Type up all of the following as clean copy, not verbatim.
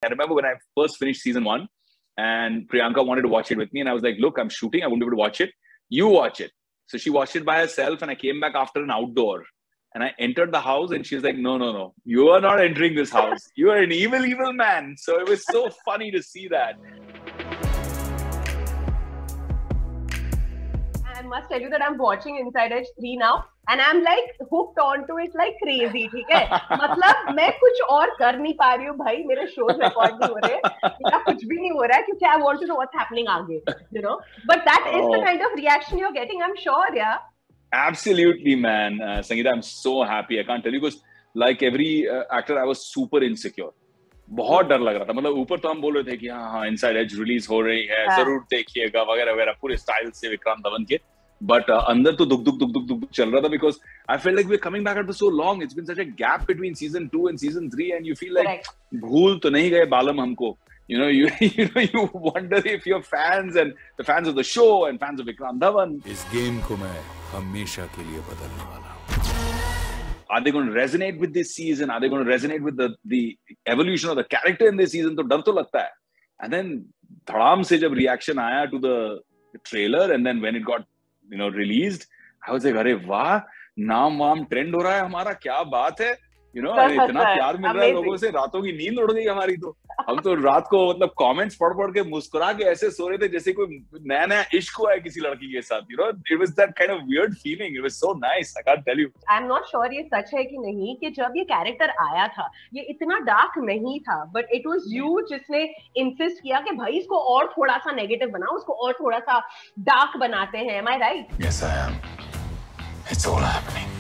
I remember when I first finished season 1 and Priyanka wanted to watch it with me and I was like, look, I'm shooting. I won't be able to watch it. You watch it. So she watched it by herself and I came back after an outdoor and I entered the house and she's like, no. You are not entering this house. You are an evil man. So it was so funny to see that. I must tell you that I'm watching Inside Edge 3 now and I'm like hooked onto it like crazy. ठीक है, मतलब मैं कुछ और कर नहीं पा रही हूँ भाई, मेरे shows record नहीं हो रहे, मेरा कुछ भी नहीं हो रहा है क्योंकि I want to know what's happening आगे, you know. But that is the kind of reaction you're getting, I'm sure, yeah. Absolutely, man. Sangeeta, I'm so happy. I can't tell you because like every actor, I was super insecure. बहुत डर लग रहा था. मतलब ऊपर तो हम बोल रहे थे कि हाँ इनसाइड एज रिलीज हो रही है, जरूर देखिएगा वगैरह वगैरह पूरे स्टाइल से विक्रांत धवन के. बट अंदर तो दुख चल रहा था because I felt like we're coming back after so long. It's been such a gap between season 2 and season 3 and you feel like भूल तो नहीं गए बालम हमको. You know, you wonder if your fans and the fans of the show and fans of Vikrant Dhawan. इस game को मैं हमेशा के लिए बदलने वाला हूँ. Are they going to resonate with this season? Are they going to resonate with the evolution of the character in this season? तो डर तो लगता है. And then धड़ाम से जब reaction आया to the trailer and then when it got released, I was like, अरे वाह, नाम वाम ट्रेंड हो रहा है हमारा, क्या बात है. इतना प्यार मिल रहा है लोगों से, रातों की नींद उड़ गई हमारी. तो हम तो रात को मतलब कमेंट्स पढ़ के मुस्कुरा के ऐसे सो रहे थे जैसे कोई नया इश्क हुआ है किसी लड़की के साथ. It was that kind of weird feeling. It was so nice. I can't tell you. I'm not sure ये सच है कि नहीं कि जब ये कैरेक्टर आया था ये इतना डार्क नहीं था, but it was you जिसने insist किया कि भाई इसको और थोड़ा सा नेगेटिव बनाओ, उसको और थोड़ा सा डार्क बनाते हैं. Am I right? Yes, I am. It's all happening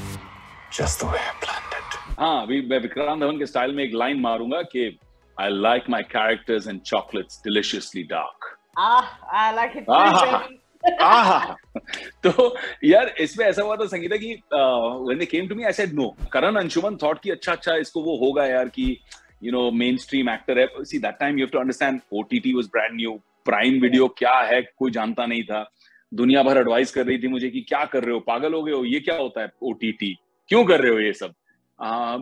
just the way I planned it. हाँ, मैं विक्रांत धवन के स्टाइल में एक लाइन मारूंगा कि I like my characters and chocolates deliciously dark. I like it very तो यार इसमें ऐसा हुआ था संगीता कि when they came to me I said no. Karan Anshuman thought कि अच्छा इसको वो होगा यार कि mainstream actor है. See that time you have to understand OTT was brand new. Prime Video क्या है कोई जानता नहीं था. दुनिया भर एडवाइस कर रही थी मुझे कि क्या कर रहे हो, पागल हो गए हो, ये क्या होता है OTT, क्यों कर रहे हो ये सब.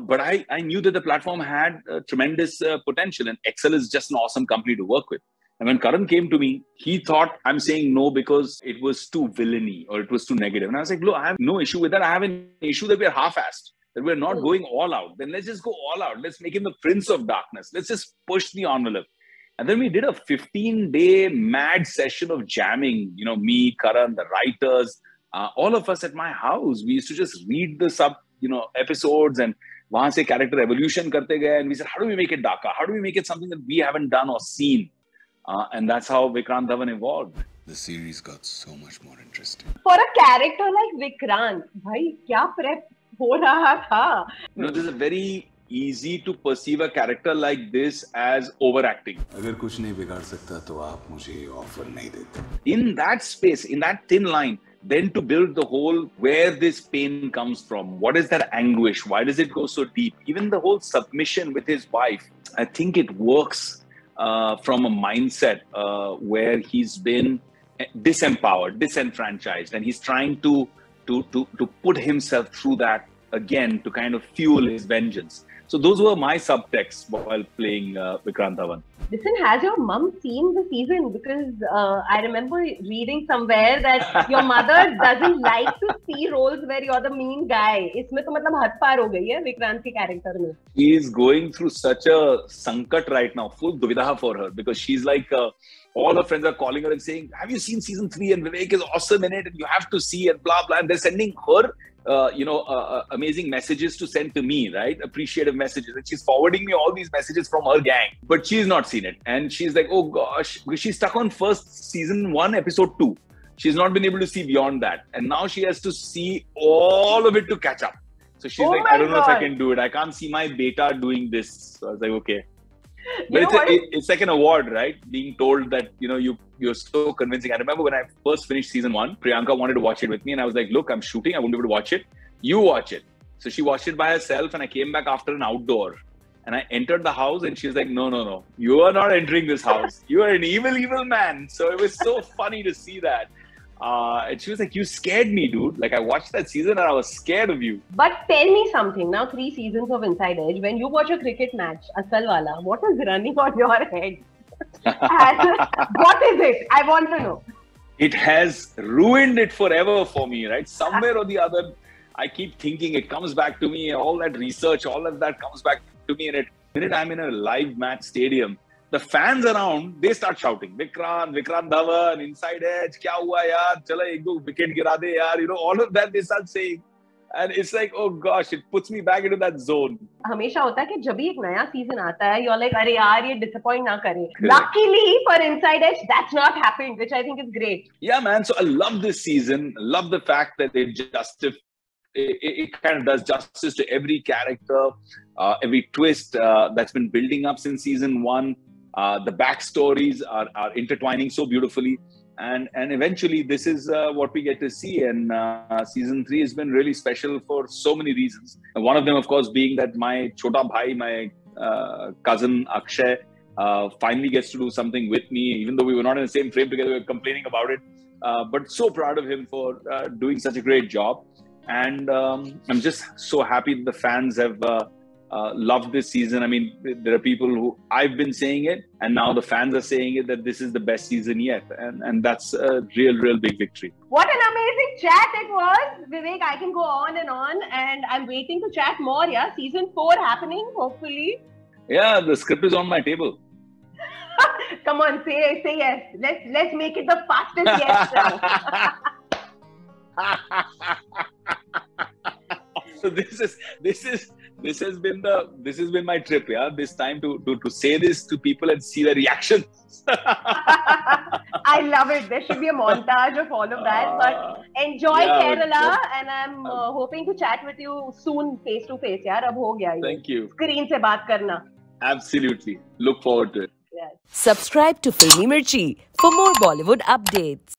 But I knew that the platform had tremendous potential and Excel is just an awesome company to work with. And when Karan came to me, he thought I'm saying no because it was too villainy or it was too negative. And I was like, look, I have no issue with that. I have an issue that we're half-assed, that we're not going all out. Then let's just go all out. Let's make him the Prince of Darkness. Let's just push the envelope. And then we did a 15-day mad session of jamming, me, Karan, the writers, all of us at my house. We used to just read the episodes and वहां से character evolution करते गए and we said, how do we make it darker? How do we make it something that we haven't done or seen? And that's how Vikrant Dhawan evolved. The series got so much more interesting. For a character like Vikrant, भाई क्या prep हो रहा था? This is very easy to perceive a character like this as overacting. अगर कुछ नहीं बिगाड़ सकता तो आप मुझे offer नहीं देते. In that space, in that thin line, then to build the whole where this pain comes from, what is that anguish, why does it go so deep, even the whole submission with his wife, I think it works from a mindset where he's been disempowered, disenfranchised, and he's trying to put himself through that again to kind of fuel his vengeance. So those were my subtexts while playing Vikrant Dhawan. Listen, has your mum seen the season? Because I remember reading somewhere that your mother doesn't like to see roles where you're the mean guy. इसमें तो मतलब हद पार हो गई है विक्रांत के character में. She is going through such a sankat right now, full duvidaha for her because she's like all her friends are calling her and saying, have you seen season 3 and Vivek is awesome in it and you have to see and blah blah, and they're sending her amazing messages to send to me, right? Appreciative messages. And she's forwarding me all these messages from her gang. But she's not seen it. And she's like, oh gosh, because she's stuck on first season 1, episode 2. She's not been able to see beyond that. And now she has to see all of it to catch up. So she's like, I don't know if I can do it. I can't see my beta doing this. So I was like, okay. But it's like an award, right? Being told that, you're so convincing. I remember when I first finished season 1, Priyanka wanted to watch it with me and I was like, look, I'm shooting. I won't be able to watch it. You watch it. So she watched it by herself and I came back after an outdoor and I entered the house and she's like, no. You are not entering this house. You are an evil man. So it was so funny to see that. And she was like, "You scared me, dude. Like I watched that season and I was scared of you." But tell me something. Now 3 seasons of Inside Edge. When you watch a cricket match, asal wala, what is running on your head? And what is it? I want to know. It has ruined it forever for me, right? Somewhere or the other, I keep thinking it comes back to me. All that research, all of that comes back to me. And the minute I'm in a live match stadium, the fans around, they start shouting, Vikrant Dhawan, Inside Edge, kya hua yaar, chala ek do wicket gira de yaar, you know, all of that they start saying. And it's like, oh gosh, it puts me back into that zone. हमेशा होता है कि जब भी एक नया season आता है, you're like, अरे यार, ये disappoint ना करे. Luckily for Inside Edge, that's not happened, which I think is great. Yeah, man. So I love this season. I love the fact that it kind of does justice to every character, every twist that's been building up since season 1. The backstories are intertwining so beautifully, and eventually this is what we get to see. And season 3 has been really special for so many reasons. And one of them, of course, being that my chota bhai, my cousin Akshay, finally gets to do something with me, even though we were not in the same frame together. We were complaining about it, but so proud of him for doing such a great job. And I'm just so happy that the fans have loved this season. I mean, there are people who I've been saying it, and now the fans are saying it, that this is the best season yet, and that's a real big victory. What an amazing chat it was, Vivek. I can go on, and I'm waiting to chat more. Yeah, season 4 happening, hopefully. Yeah, the script is on my table. Come on, say yes. Let's make it the fastest yes now. So this has been my trip, yeah. This time to say this to people and see the reactions. I love it. There should be a montage of all of that. But enjoy Kerala, and I'm hoping to chat with you soon, face to face. यार अब हो गया ये. Thank you. Screen से बात करना. Absolutely. Look forward to it. Yes. Subscribe to Filmy Mirchi for more Bollywood updates.